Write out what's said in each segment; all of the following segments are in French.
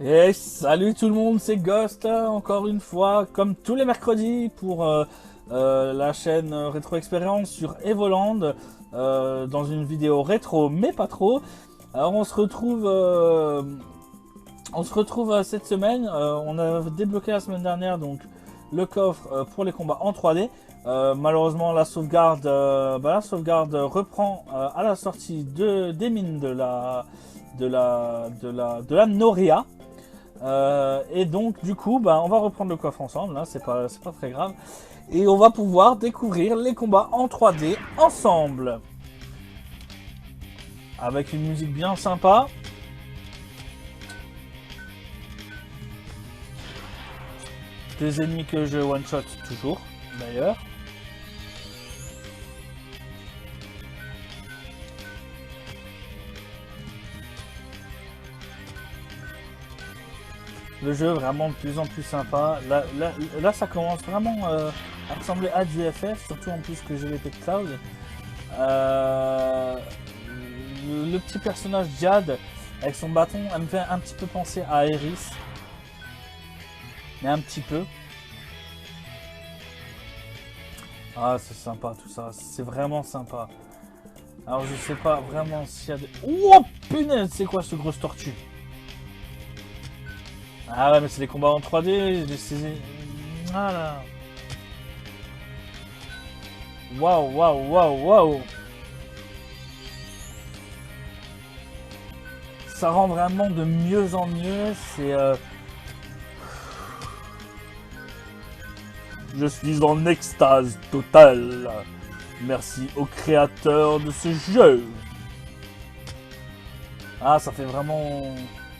Et salut tout le monde, c'est Ghost, encore une fois, comme tous les mercredis, pour la chaîne Rétro Expérience sur Evoland, dans une vidéo rétro, mais pas trop. Alors on se retrouve cette semaine, on a débloqué la semaine dernière donc le coffre pour les combats en 3D. Malheureusement la sauvegarde reprend à la sortie des mines de la Noria. Et donc du coup on va reprendre le coffre ensemble, là c'est pas très grave. Et on va pouvoir découvrir les combats en 3D ensemble. Avec une musique bien sympa. Des ennemis que je one-shot toujours, d'ailleurs. Le jeu est vraiment de plus en plus sympa. Là ça commence vraiment à ressembler à du FF, surtout en plus que j'ai l'épée de Cloud. Euh, le petit personnage Jade, avec son bâton, elle me fait un petit peu penser à Eris. Mais un petit peu. Ah, c'est sympa tout ça, c'est vraiment sympa. Alors je sais pas vraiment s'il y a des... Oh punaise, c'est quoi ce grosse tortue? Ah ouais, mais c'est des combats en 3D, voilà. Waouh, waouh, waouh, waouh. Ça rend vraiment de mieux en mieux, Je suis en extase totale. Merci au créateur de ce jeu. Ah, ça fait vraiment...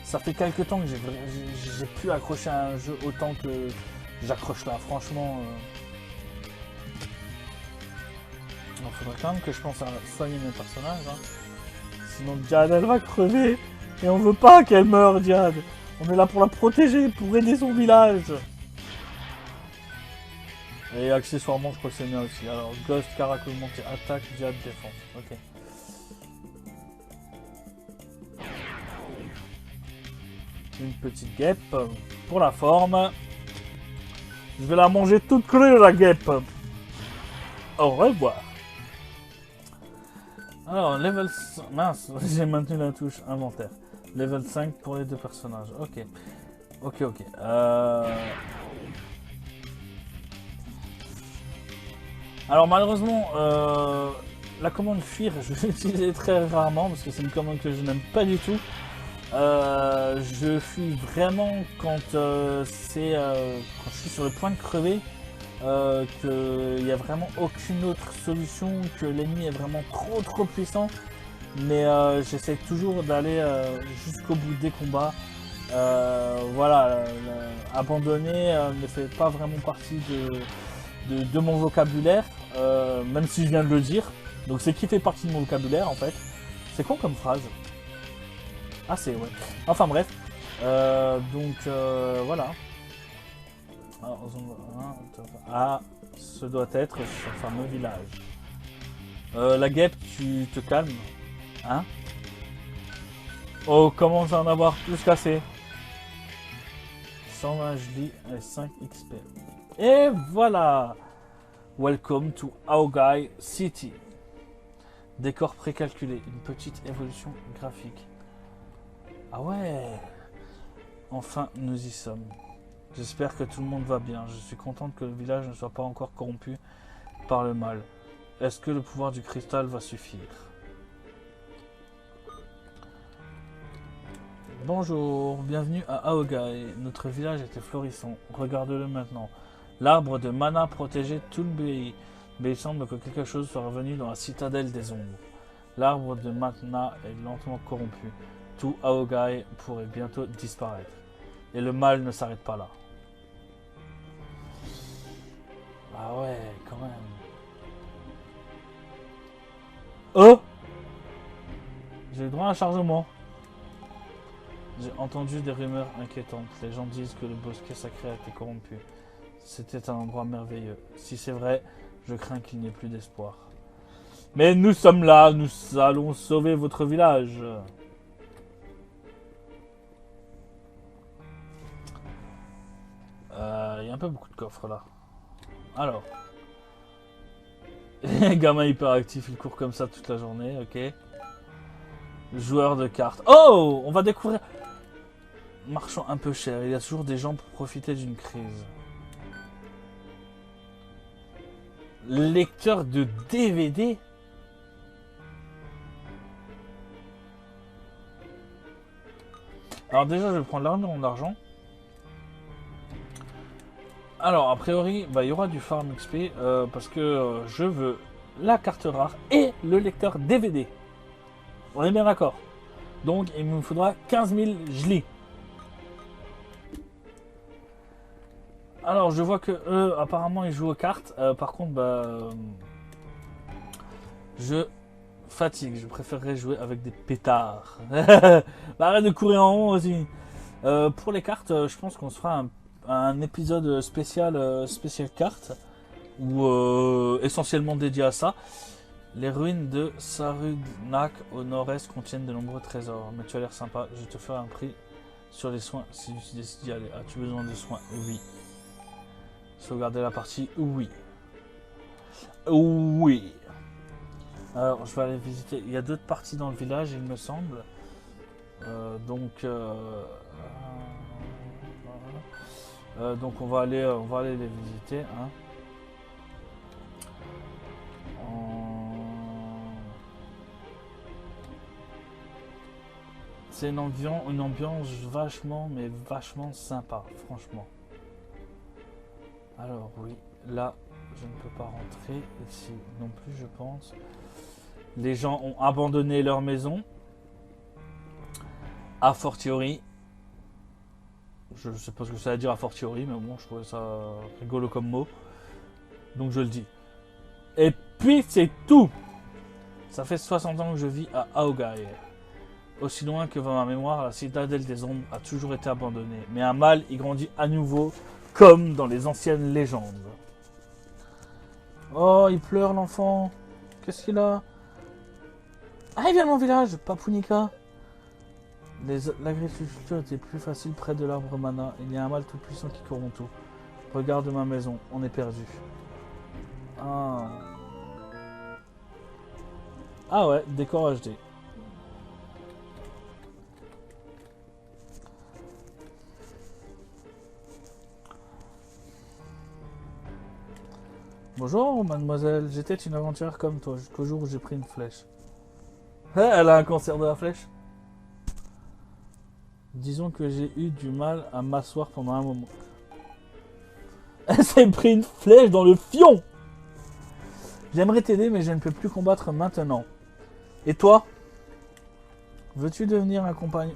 Ça fait quelques temps que j'ai pu accrocher à un jeu autant que j'accroche là. Franchement... Il faudrait quand même que je pense à soigner mes personnages. Hein. Sinon Diane, elle va crever. Et on veut pas qu'elle meure, Diane. On est là pour la protéger, pour aider son village. Et accessoirement, je crois que c'est bien aussi. Alors, Ghost, Caracal monté, attaque, Diane, défense. Ok. Une petite guêpe pour la forme. Je vais la manger toute crue, la guêpe. Au revoir. Alors, level... Mince, j'ai maintenu la touche inventaire. Level 5 pour les deux personnages. Ok. Ok, ok. Alors, malheureusement, la commande fuir, je vais l'utiliser très rarement parce que c'est une commande que je n'aime pas du tout. Je fuis vraiment quand quand je suis sur le point de crever, qu'il n'y a vraiment aucune autre solution, que l'ennemi est vraiment trop puissant. Mais j'essaie toujours d'aller jusqu'au bout des combats. Voilà, abandonner ne fait pas vraiment partie de mon vocabulaire, même si je viens de le dire. Donc c'est qui fait partie de mon vocabulaire en fait. C'est con comme phrase. Ah c'est ouais. Enfin bref. Voilà. Ah, ce doit être ce fameux village. La guêpe, tu te calmes. Hein? Oh, commence à en avoir plus cassé. 120 JD et 5 XP. Et voilà! Welcome to Aogai City. Décor précalculé, une petite évolution graphique. Ah ouais! Enfin, nous y sommes. J'espère que tout le monde va bien. Je suis contente que le village ne soit pas encore corrompu par le mal. Est-ce que le pouvoir du cristal va suffire? Bonjour, bienvenue à Aogai. Notre village était florissant. Regarde-le maintenant. L'arbre de mana protégeait tout le pays. Mais il semble que quelque chose soit revenu dans la citadelle des ombres. L'arbre de mana est lentement corrompu. Tout Aogai pourrait bientôt disparaître. Et le mal ne s'arrête pas là. Ah ouais, quand même. Oh! J'ai eu droit à un chargement. J'ai entendu des rumeurs inquiétantes. Les gens disent que le bosquet sacré a été corrompu. C'était un endroit merveilleux. Si c'est vrai, je crains qu'il n'y ait plus d'espoir. Mais nous sommes là, nous allons sauver votre village. un peu beaucoup de coffres là. Alors. Gamin hyperactif, il court comme ça toute la journée, ok. Joueur de cartes. Oh, on va découvrir. Marchand un peu cher, il y a toujours des gens pour profiter d'une crise. Lecteur de DVD. Alors déjà, je vais prendre l'armure en argent. Alors, a priori, bah, il y aura du farm XP parce que je veux la carte rare et le lecteur DVD. On est bien d'accord. Donc, il me faudra 15 000 jlis. Alors, je vois que eux, apparemment, ils jouent aux cartes. Par contre, je fatigue. Je préférerais jouer avec des pétards. Arrête de courir en rond aussi. Pour les cartes, je pense qu'on se fera un épisode spécial cartes. Ou essentiellement dédié à ça. Les ruines de Sarudnak au nord-est contiennent de nombreux trésors. Mais tu as l'air sympa. Je te ferai un prix sur les soins si tu décides d'y aller. As-tu besoin de soins? Oui. Sauvegarder la partie? Oui. Oui. Alors, je vais aller visiter. Il y a d'autres parties dans le village, il me semble. Donc on va aller les visiter. Hein. C'est une ambiance vachement sympa, franchement. Alors oui, là, je ne peux pas rentrer ici non plus, je pense. Les gens ont abandonné leur maison. A fortiori. Je ne sais pas ce que ça veut dire a fortiori, mais bon, je trouvais ça rigolo comme mot. Donc je le dis. Et puis c'est tout. Ça fait 60 ans que je vis à Aogai. Aussi loin que va ma mémoire, la citadelle des ombres a toujours été abandonnée. Mais un mal y grandit à nouveau, comme dans les anciennes légendes. Oh, il pleure l'enfant. Qu'est-ce qu'il a? Ah, il vient de mon village, Papounika. L'agriculture était plus facile près de l'arbre mana. Il y a un mal tout puissant qui corrompt tout. Regarde ma maison, on est perdu. Ah. Ah ouais, décor HD. Bonjour mademoiselle, j'étais une aventurière comme toi jusqu'au jour où j'ai pris une flèche. Elle a un cancer de la flèche. Disons que j'ai eu du mal à m'asseoir pendant un moment. Elle s'est pris une flèche dans le fion. J'aimerais t'aider mais je ne peux plus combattre maintenant. Et toi? Veux-tu devenir un compagnon?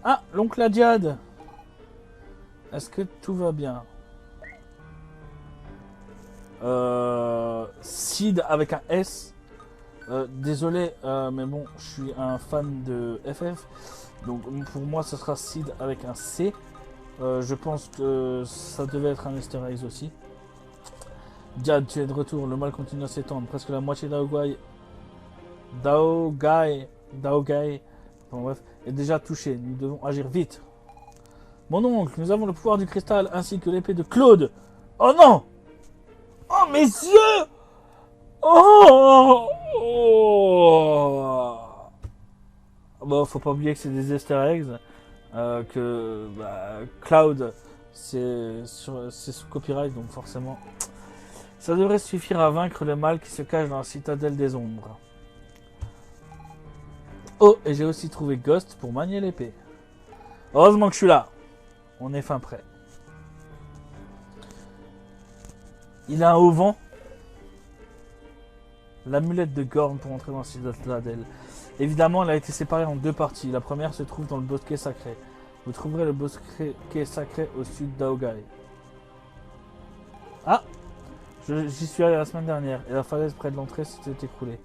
Ah, l'oncle Adiad. Est-ce que tout va bien? Sid avec un S. Désolé, mais bon, je suis un fan de FF. Donc pour moi, ce sera Sid avec un C. Je pense que ça devait être un easter egg aussi. Diad, tu es de retour. Le mal continue à s'étendre. Presque la moitié d'Aogai. Bon, bref, est déjà touché. Nous devons agir vite. Mon oncle, nous avons le pouvoir du cristal ainsi que l'épée de Claude. Oh non! Oh mes yeux! Oh! Bon, faut pas oublier que c'est des easter eggs. Cloud, c'est sous copyright, donc forcément. Ça devrait suffire à vaincre le mal qui se cache dans la citadelle des ombres. Oh, et j'ai aussi trouvé Ghost pour manier l'épée. Heureusement que je suis là. On est fin prêt. Il a un auvent. L'amulette de Gorn pour entrer dans la citadelle. Évidemment, elle a été séparée en deux parties. La première se trouve dans le bosquet sacré. Vous trouverez le bosquet sacré au sud d'Aogai. Ah! J'y suis allé la semaine dernière et la falaise près de l'entrée s'est écroulée.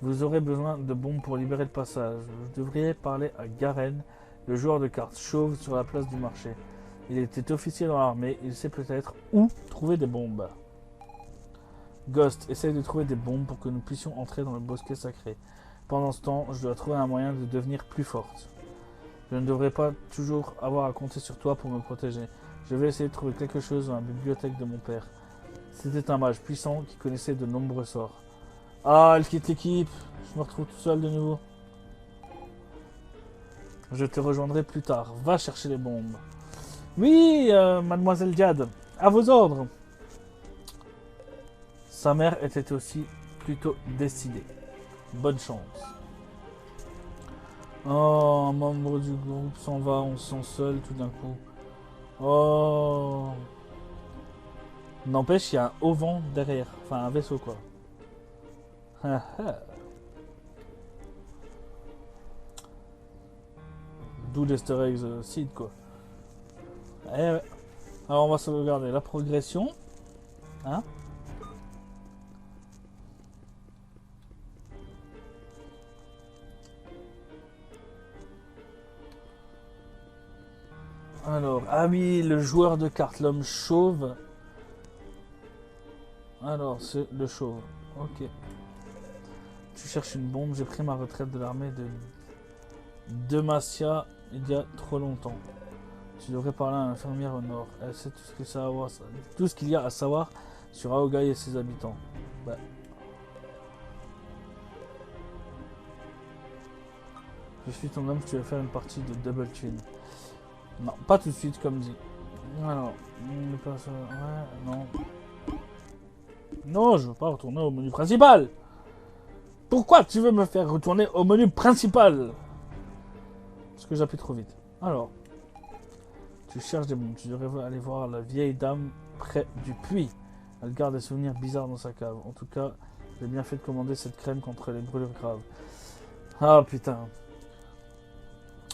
Vous aurez besoin de bombes pour libérer le passage. Vous devriez parler à Garen, le joueur de cartes chauve sur la place du marché. Il était officier dans l'armée, il sait peut-être où trouver des bombes. Ghost, essaye de trouver des bombes pour que nous puissions entrer dans le bosquet sacré. Pendant ce temps, je dois trouver un moyen de devenir plus forte. Je ne devrais pas toujours avoir à compter sur toi pour me protéger. Je vais essayer de trouver quelque chose dans la bibliothèque de mon père. C'était un mage puissant qui connaissait de nombreux sorts. Ah, elle quitte l'équipe. Je me retrouve tout seul de nouveau. Je te rejoindrai plus tard. Va chercher les bombes. Oui, mademoiselle Diade. À vos ordres. Sa mère était aussi plutôt décidée. Bonne chance. Oh, un membre du groupe s'en va, on se sent seul tout d'un coup. Oh. N'empêche, il y a un auvent derrière. Enfin, un vaisseau, quoi. D'où l'Easter eggs Seed, quoi. Eh ouais. Alors, on va sauvegarder la progression. Hein? Alors, ah oui, le joueur de cartes, l'homme chauve. Alors, c'est le chauve. Ok. Tu cherches une bombe, j'ai pris ma retraite de l'armée de Demacia il y a trop longtemps. Tu devrais parler à l'infirmière au nord. Elle sait tout ce qu'il y a à savoir sur Aogai et ses habitants. Bah. Je suis ton homme, tu vas faire une partie de Double Twin. Non, pas tout de suite comme dit. Alors, ouais, non. Non, je veux pas retourner au menu principal. Pourquoi tu veux me faire retourner au menu principal? Parce que j'appuie trop vite. Alors, tu cherches des bombes. Tu devrais aller voir la vieille dame près du puits. Elle garde des souvenirs bizarres dans sa cave. En tout cas, j'ai bien fait de commander cette crème contre les brûlures graves. Ah putain.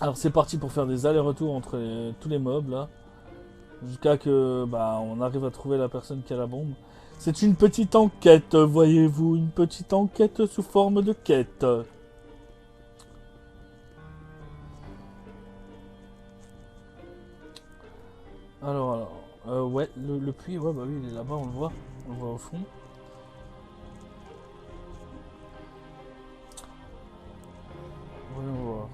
Alors c'est parti pour faire des allers-retours entre tous les mobs là. Jusqu'à que on arrive à trouver la personne qui a la bombe. C'est une petite enquête, voyez-vous. Une petite enquête sous forme de quête. Alors, ouais, le puits, ouais, bah oui, il est là-bas, on le voit. On le voit au fond. Voyons voir.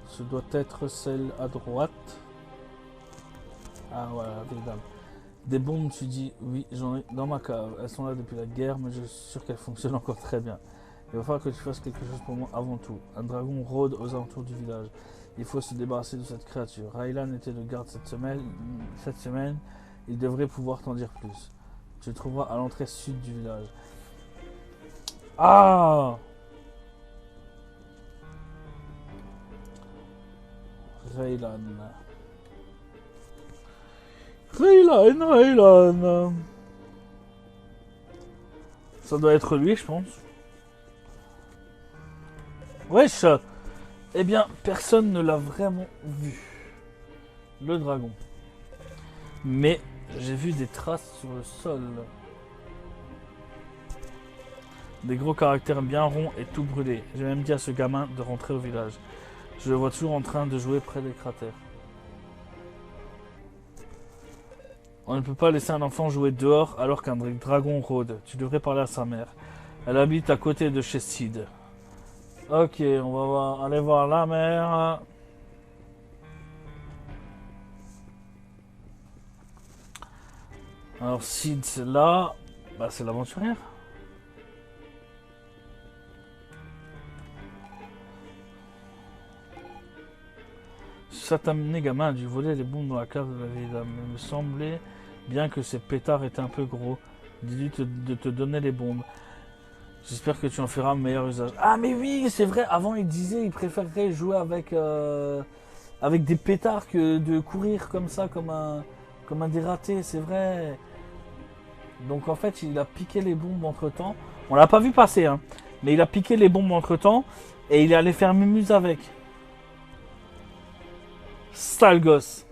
Ce doit être celle à droite. Ah, voilà, vieille dame. Des bombes, tu dis, oui, j'en ai dans ma cave. Elles sont là depuis la guerre, mais je suis sûr qu'elles fonctionnent encore très bien. Il va falloir que tu fasses quelque chose pour moi avant tout. Un dragon rôde aux alentours du village. Il faut se débarrasser de cette créature. Raylan était de garde cette semaine. Il devrait pouvoir t'en dire plus. Tu le trouveras à l'entrée sud du village. Ah! Raylan. Raylan. Ça doit être lui, je pense. Wesh! Eh bien, personne ne l'a vraiment vu. Le dragon. Mais j'ai vu des traces sur le sol. Des gros caractères bien ronds et tout brûlés. J'ai même dit à ce gamin de rentrer au village. Je le vois toujours en train de jouer près des cratères. On ne peut pas laisser un enfant jouer dehors alors qu'un dragon rôde. Tu devrais parler à sa mère. Elle habite à côté de chez Sid. Ok, on va aller voir la mère. Alors Sid, c'est là. Bah, c'est l'aventurière. Ça t'a amené, gamin, a dû voler les bombes dans la cave de la vieille dame. Il me semblait bien que ces pétards étaient un peu gros. Dis-lui de te donner les bombes. J'espère que tu en feras un meilleur usage. Ah mais oui, c'est vrai, avant il disait il préférerait jouer avec des pétards que de courir comme ça, comme un dératé, c'est vrai. Donc en fait, il a piqué les bombes entre-temps. On l'a pas vu passer, hein. Mais il a piqué les bombes entre-temps et il est allé faire mumuse avec. Sale gosse.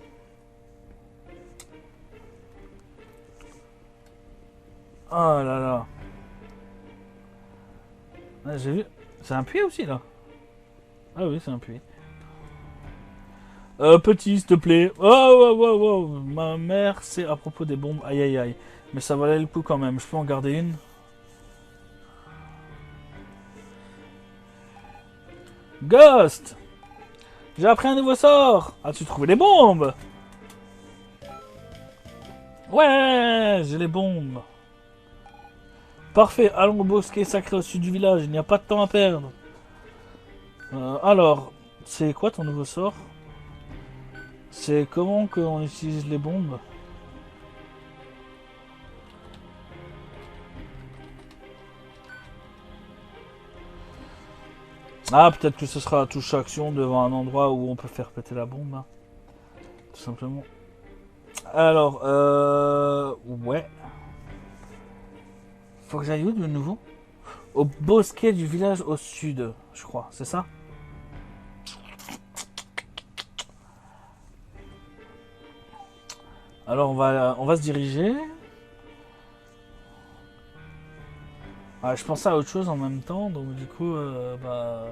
Oh là là. Ah, j'ai vu. C'est un puits aussi là. Ah oui, c'est un puits. Petit, s'il te plaît. Oh. Ma mère, c'est à propos des bombes. Aïe aïe aïe. Mais ça valait le coup quand même. Je peux en garder une. Ghost! J'ai appris un nouveau sort! As-tu trouvé les bombes? Ouais, j'ai les bombes. Parfait, allons au bosquet sacré au sud du village, il n'y a pas de temps à perdre. Alors, c'est quoi ton nouveau sort? C'est comment qu'on utilise les bombes? Ah, peut-être que ce sera à touche action devant un endroit où on peut faire péter la bombe, hein, tout simplement. Alors, ouais. Faut que j'aille où de nouveau? Au bosquet du village au sud, je crois, c'est ça? Alors on va se diriger. Ah, je pensais à autre chose en même temps, donc du coup, bah,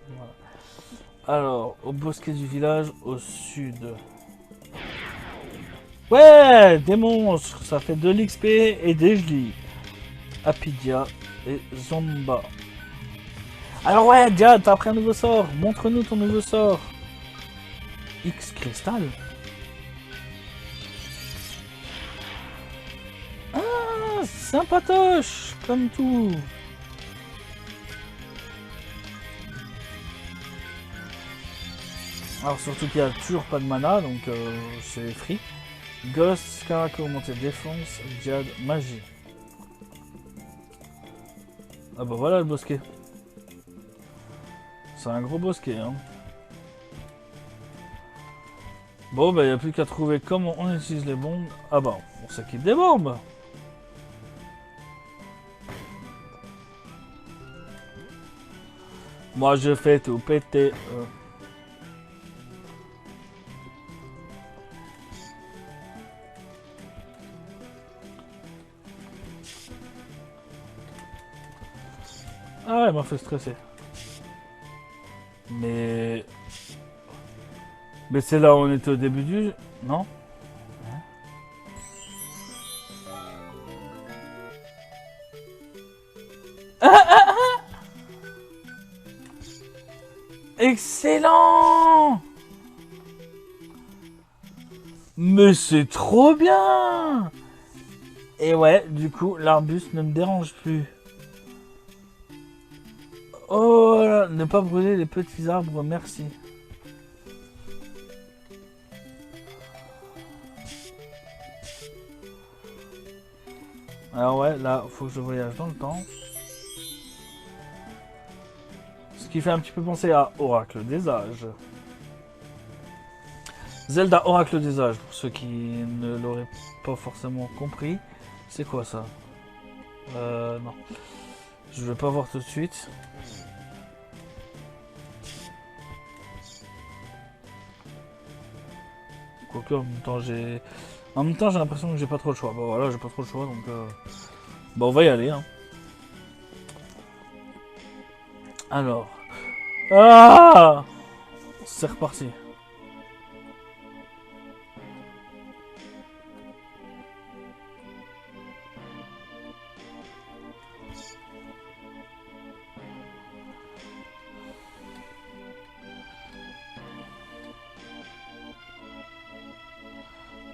voilà. Alors, au bosquet du village au sud. Ouais, des monstres, ça fait de l'XP et des gelis. Apidia et Zomba. Alors ouais, Dia, t'as appris un nouveau sort. Montre-nous ton nouveau sort. X cristal. Ah, sympatoche, comme tout. Alors surtout qu'il n'y a toujours pas de mana, donc c'est free. Ghost, Carac augmenté défense, Diade, magie. Ah bah voilà le bosquet. C'est un gros bosquet, hein. Bon bah y a plus qu'à trouver comment on utilise les bombes. Ah bah on s'équipe des bombes. Moi je fais tout péter. Ah, elle m'a fait stresser. Mais... Mais c'est là où on était au début du jeu, non? Excellent! Mais c'est trop bien! Et ouais, du coup, l'arbuste ne me dérange plus. Oh là, ne pas brûler les petits arbres, merci. Alors ouais, là, faut que je voyage dans le temps. Ce qui fait un petit peu penser à Oracle des Âges. Zelda Oracle des Âges, pour ceux qui ne l'auraient pas forcément compris. C'est quoi ça? Non. Je vais pas voir tout de suite. Quoique en même temps j'ai... En même temps j'ai l'impression que j'ai pas trop le choix. Bon voilà, j'ai pas trop le choix donc... Bon on va y aller hein. Alors... Ah, c'est reparti.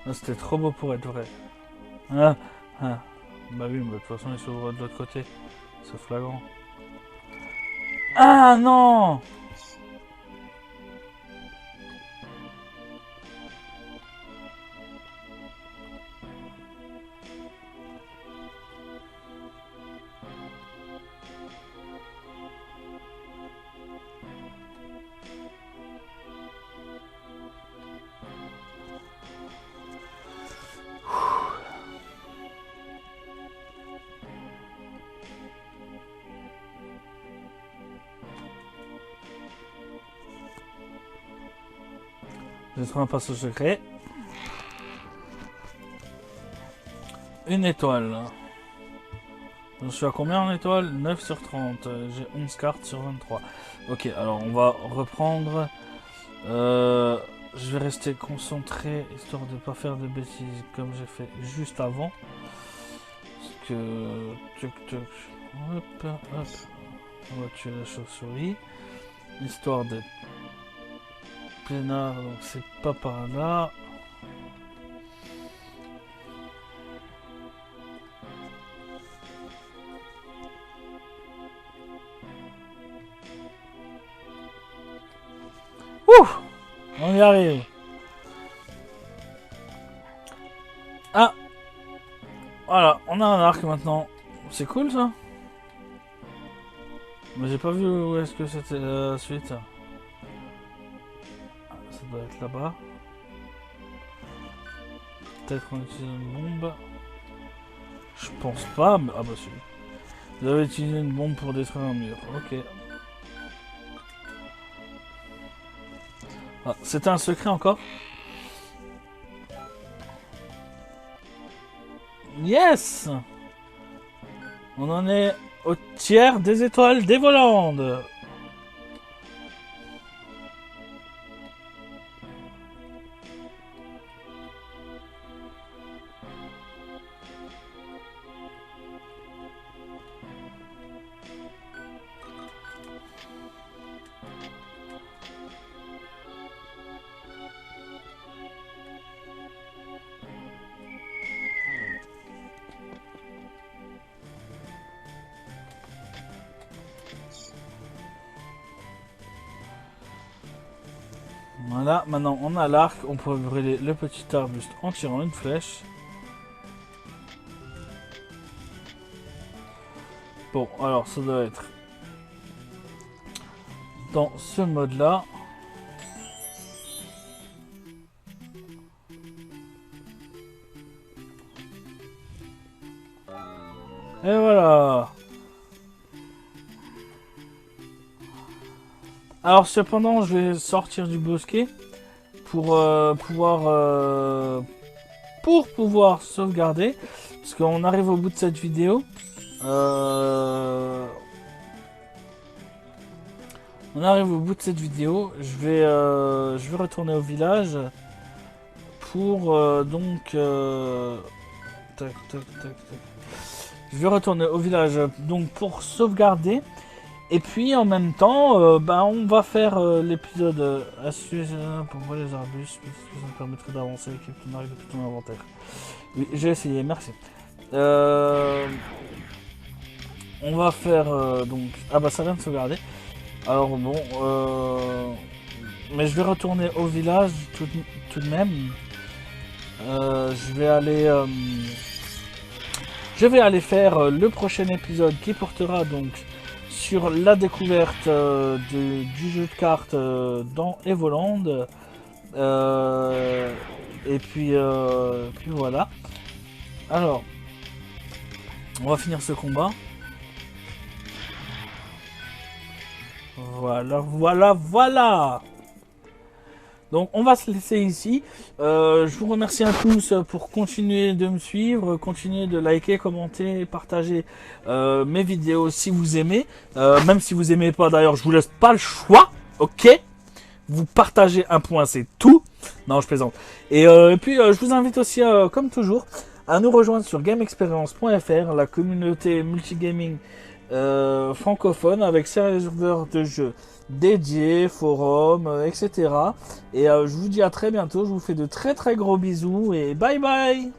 Ah, c'était trop beau pour être vrai. Ah, ah. Bah oui, mais de toute façon il s'ouvre de l'autre côté. C'est flagrant. Ah non! J'ai trouvé un passage secret. Une étoile. Je suis à combien en étoile? 9 sur 30. J'ai 11 cartes sur 23. Ok, alors on va reprendre. Je vais rester concentré histoire de ne pas faire de bêtises comme j'ai fait juste avant. Parce que... Hop, hop. On va tuer la chauve-souris. Histoire d'être peinard, donc c'est pas par là. On y arrive. Ah. Voilà, on a un arc maintenant. C'est cool ça. Mais j'ai pas vu où est-ce que c'était la suite. Ça doit être là-bas. Peut-être qu'on utilise une bombe. Je pense pas, mais... Ah bah si. Vous avez utilisé une bombe pour détruire un mur. Ok. Ah, c'était un secret encore? Yes! On en est au tiers des étoiles dévolantes. Voilà, maintenant on a l'arc, on peut brûler le petit arbuste en tirant une flèche. Bon, alors ça doit être dans ce mode là. Et voilà. Alors cependant, je vais sortir du bosquet pour pouvoir sauvegarder, parce qu'on arrive au bout de cette vidéo. On arrive au bout de cette vidéo. Je vais retourner au village pour tac, tac, tac, tac. Je vais retourner au village donc pour sauvegarder. Et puis en même temps, on va faire l'épisode astuce pour voir les arbustes, parce que ça me permettrait d'avancer avec ton arc depuis ton inventaire. Oui, j'ai essayé, merci. On va faire donc... Ah bah ça vient de sauvegarder. Alors bon, mais je vais retourner au village tout de même. Je vais aller faire le prochain épisode qui portera donc sur la découverte du jeu de cartes dans Evoland. Et puis voilà. Alors, on va finir ce combat. Voilà. Donc on va se laisser ici. Je vous remercie à tous pour continuer de me suivre, continuer de liker, commenter, partager mes vidéos si vous aimez. Même si vous aimez pas d'ailleurs, je vous laisse pas le choix, ok? Vous partagez un point, c'est tout. Non, je plaisante. Et puis je vous invite aussi, comme toujours, à nous rejoindre sur GameExperience.fr, la communauté multigaming francophone avec serveurs de jeux dédiés, forums, etc. Et je vous dis à très bientôt, je vous fais de très gros bisous et bye bye.